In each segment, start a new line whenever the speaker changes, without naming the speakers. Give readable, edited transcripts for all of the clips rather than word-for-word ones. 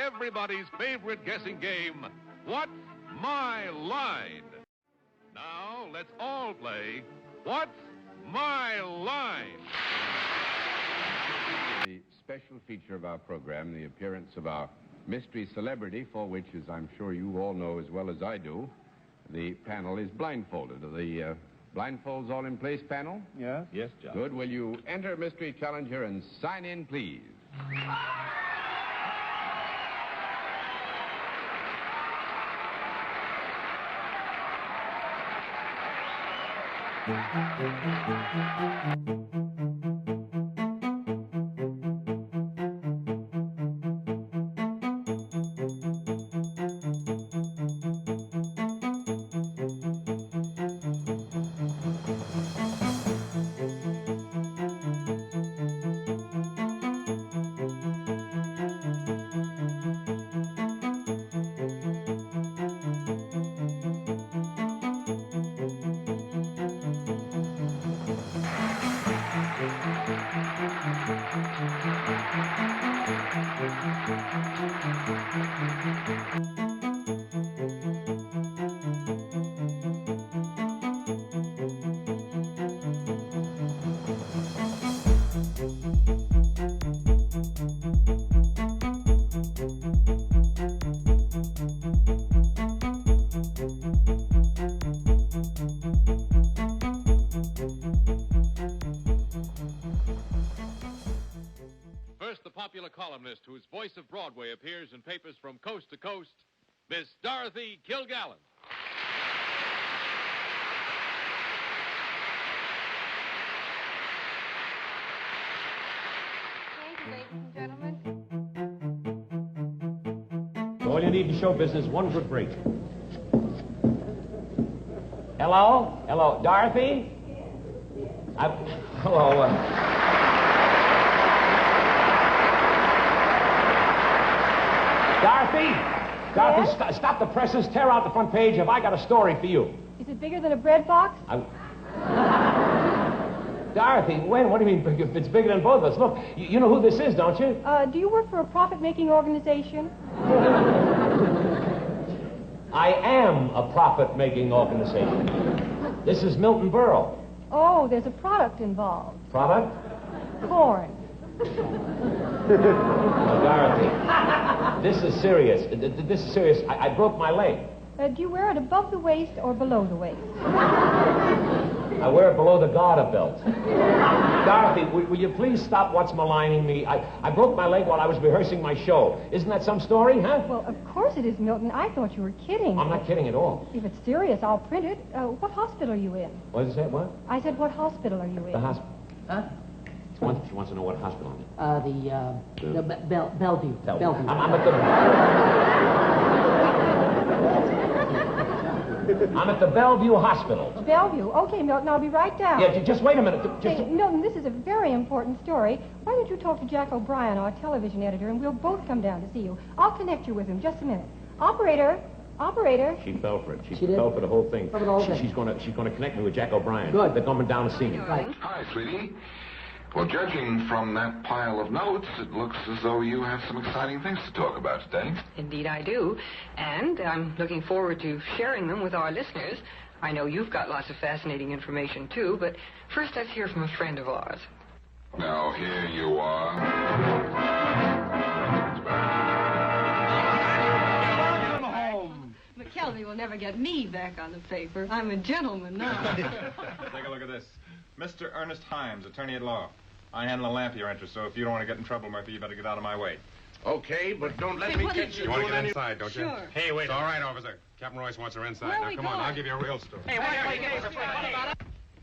everybody's favorite guessing game, What's My Line? Now, let's all play What's My Line?
The special feature of our program, the appearance of our mystery celebrity, for which, as I'm sure you all know as well as I do, the panel is blindfolded. Are the blindfolds all in place, panel?
Yes?
Yes, John.
Good. Will you enter mystery challenger and sign in, please?
First, the popular columnist whose voice of Broadway appears in papers from coast to coast, Miss Dorothy Kilgallen.
Thank you, ladies and gentlemen.
All you need in show business, one good break. Hello? Hello, Dorothy? Hello, Dorothy? Dorothy,
Yes?
stop the presses, tear out the front page. Have I got a story for you?
Is it bigger than a bread box?
Dorothy, when? What do you mean, if it's bigger than both of us? Look, you know who this is, don't you?
Do you work for a profit-making organization?
I am a profit-making organization. This is Milton Berle.
Oh, there's a product involved.
Product?
Corn.
Oh, Dorothy, this is serious. This is serious. I broke my leg.
Do you wear it above the waist or below the waist?
I wear it below the garter belt. Dorothy, will you please stop what's maligning me? I broke my leg while I was rehearsing my show. Isn't that some story, huh?
Well, of course it is, Milton. I thought you were kidding.
I'm not kidding at all.
If it's serious, I'll print it. What hospital are you in?
What did you say? What?
I said, what hospital are you in?
The hospital.
Huh?
She wants to know what hospital I'm in.
Bellevue. Bellevue.
I'm at the Bellevue Hospital.
Bellevue. Okay, Milton, I'll be right down.
Yeah, just wait a minute.
Hey, Milton, this is a very important story. Why don't you talk to Jack O'Brien, our television editor, and we'll both come down to see you. I'll connect you with him. Just a minute. Operator.
She fell for it. She
did?
fell for the whole thing.
For the whole thing.
She's going to connect me with Jack O'Brien.
Good.
They're coming down to see me.
Right.
Hi, sweetie. Well, judging from that pile of notes, it looks as though you have some exciting things to talk about today.
Indeed I do, and I'm looking forward to sharing them with our listeners. I know you've got lots of fascinating information, too, but first let's hear from a friend of ours.
Now, here you are.
McKelvey will never get me back on the paper. I'm a gentleman now.
Take a look at this. Mr. Ernest Himes, attorney at law. I handle the Lampier interest, so if you don't want to get in trouble, Murphy, you better get out of my way.
Okay, but don't let me catch you.
You want to get inside, don't you?
Sure.
Hey, wait. It's all right, officer. Captain Royce wants her inside.
Where are
Now,
we
come on.
going?
I'll give you a real story.
Hey, wait,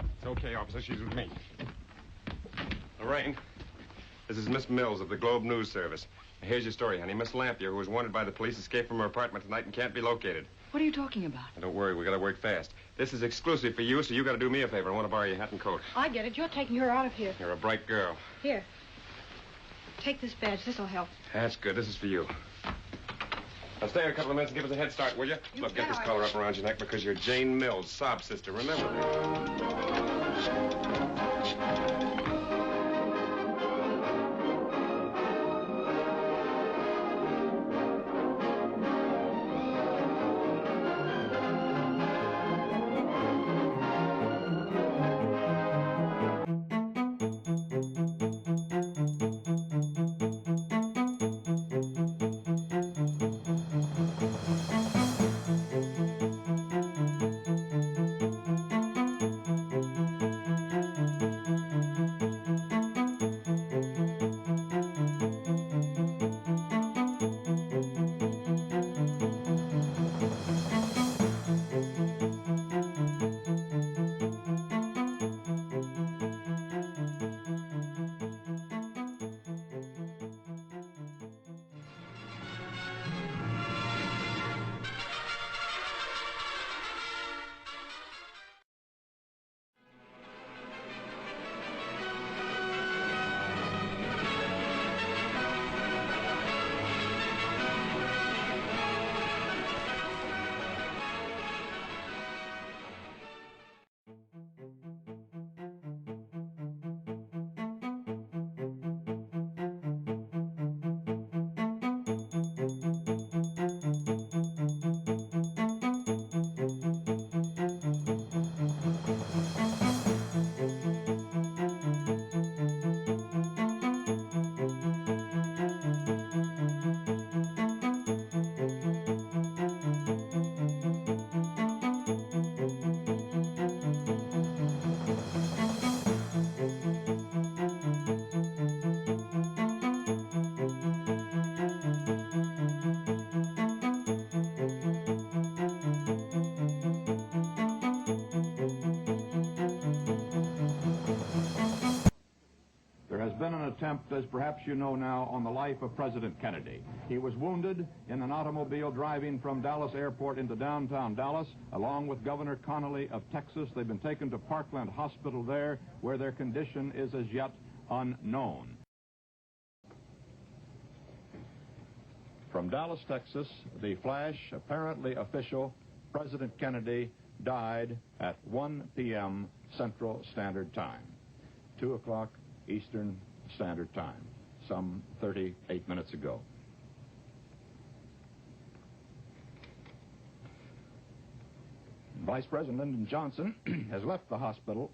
It's okay, officer. She's with me. Lorraine, this is Miss Mills of the Globe News Service. Here's your story, honey. Miss Lampier, who was wanted by the police, escaped from her apartment tonight and can't be located.
What are you talking about?
And don't worry, we gotta work fast. This is exclusive for you, so you gotta do me a favor. I want to borrow your hat and coat.
I get it. You're taking her out of here.
You're a bright girl.
Here. Take this badge. This'll help.
That's good. This is for you. Now stay here a couple of minutes and give us a head start, will you? Look, get this
bet I
collar up around your neck because you're Jane Mills, sob sister. Remember that.
attempt, as perhaps you know now, on the life of President Kennedy. He was wounded in an automobile driving from Dallas Airport into downtown Dallas, along with Governor Connolly of Texas. They've been taken to Parkland Hospital there, where their condition is as yet unknown. From Dallas, Texas, the flash, apparently official, President Kennedy died at 1 p.m. Central Standard Time, 2 o'clock Eastern Standard Time, some 38 minutes ago. Vice President Lyndon Johnson has left the hospital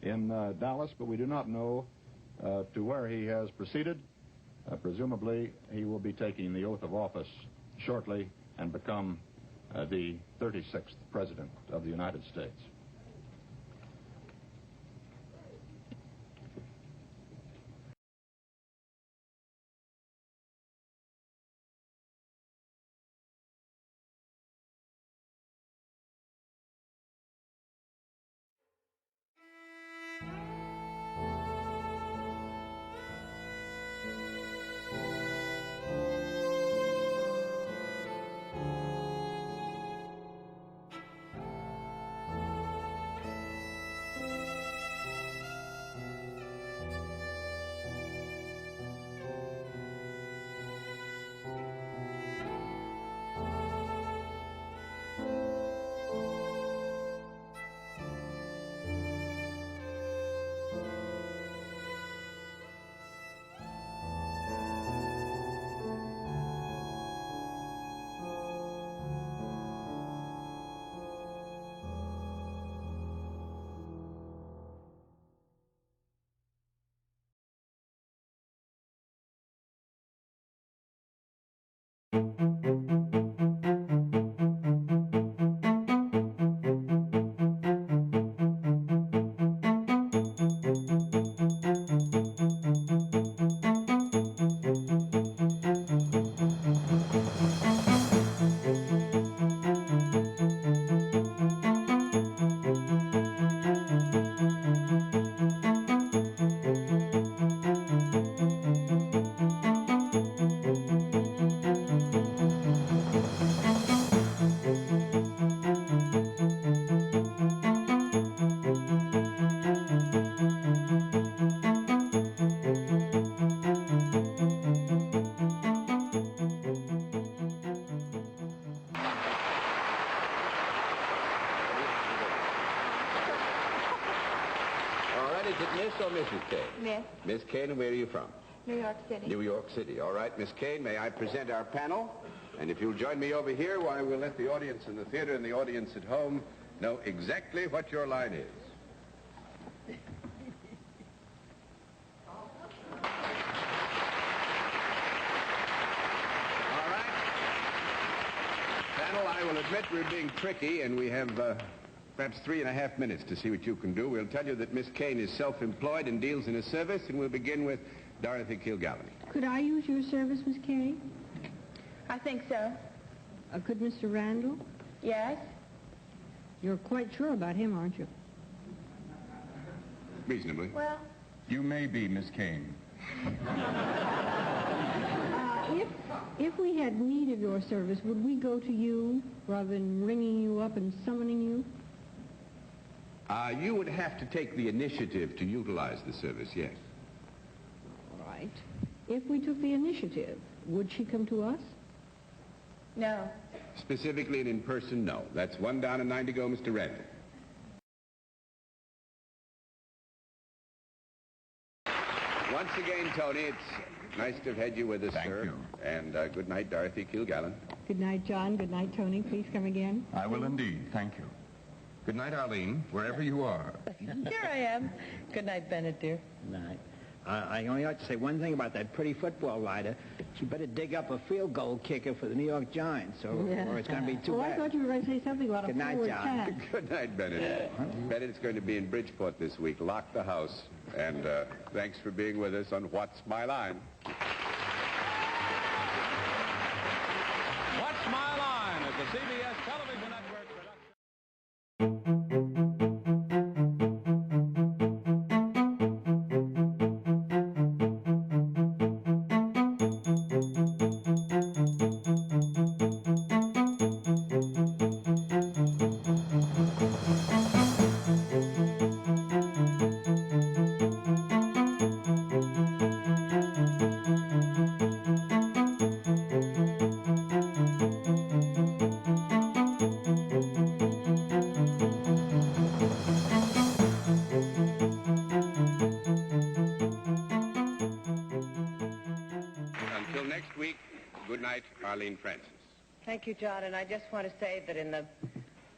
in Dallas, but we do not know to where he has proceeded. Presumably, he will be taking the oath of office shortly and become the 36th President of the United States.
Miss or Mrs. Kane?
Miss.
Miss Kane, and where are you from?
New York City.
New York City. All right, Miss Kane, may I present our panel? And if you'll join me over here, why, we'll let the audience in the theater and the audience at home know exactly what your line is. All right. Panel, I will admit we're being tricky, and we have perhaps 3.5 minutes to see what you can do. We'll tell you that Miss Kane is self-employed and deals in a service, and we'll begin with Dorothy Kilgallen.
Could I use your service, Miss Kane?
I think so.
Could Mr. Randall?
Yes?
You're quite sure about him, aren't you?
Reasonably.
Well...
You may be, Miss Kane.
If we had need of your service, would we go to you rather than ringing you up and summoning you?
You would have to take the initiative to utilize the service, yes.
All right. If we took the initiative, would she come to us?
No.
Specifically and in person, no. That's 1 down and 9 to go, Mr. Randall. Once again, Tony, it's nice to have had you with us,
Thank
sir.
you.
And good night, Dorothy Kilgallen.
Good night, John. Good night, Tony. Please come again.
I will indeed. Thank you. Good night, Arlene, wherever you are.
Here I am. Good night, Bennett, dear.
Good night. I only like to say one thing about that pretty football writer. She better dig up a field goal kicker for the New York Giants, or it's going to be too bad.
I thought you were going to say something about
Good
a
night,
forward
John.
pass.
Good night, Bennett. Bennett's going to be in Bridgeport this week. Lock the house. And thanks for being with us on What's My Line?
What's My Line is the CBS Television Network production.
Arlene Francis.
Thank you, John. And I just want to say that in the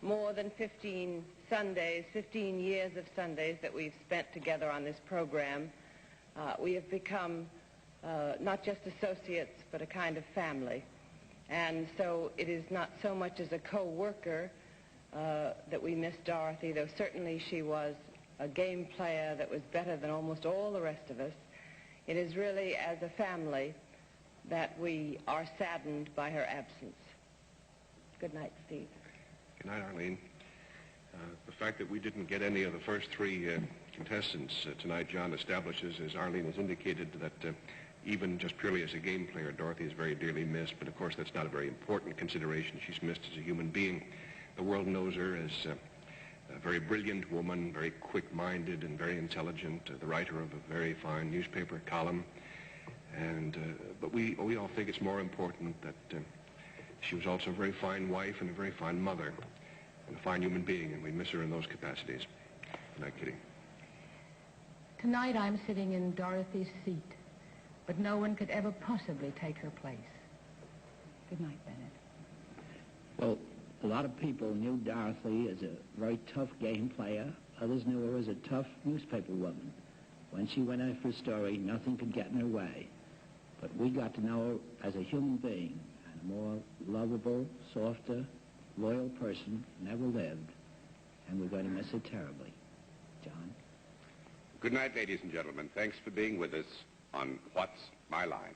more than 15 Sundays, 15 years of Sundays that we've spent together on this program, we have become not just associates, but a kind of family. And so it is not so much as a co-worker that we miss Dorothy, though certainly she was a game player that was better than almost all the rest of us. It is really as a family that we are saddened by her absence. Good night, Steve.
Good night, Arlene. The fact that we didn't get any of the first three contestants tonight, John, establishes, as Arlene has indicated, that even just purely as a game player, Dorothy is very dearly missed. But of course, that's not a very important consideration. She's missed as a human being. The world knows her as a very brilliant woman, very quick-minded and very intelligent, the writer of a very fine newspaper column. But we all think it's more important that she was also a very fine wife and a very fine mother and a fine human being, and we miss her in those capacities. Good night, Kitty.
Tonight I'm sitting in Dorothy's seat, but no one could ever possibly take her place. Good night, Bennett.
Well, a lot of people knew Dorothy as a very tough game player. Others knew her as a tough newspaper woman. When she went after a story, nothing could get in her way. But we got to know her as a human being, and a more lovable, softer, loyal person never lived. And we're going to miss her terribly. John?
Good night, ladies and gentlemen. Thanks for being with us on What's My Line?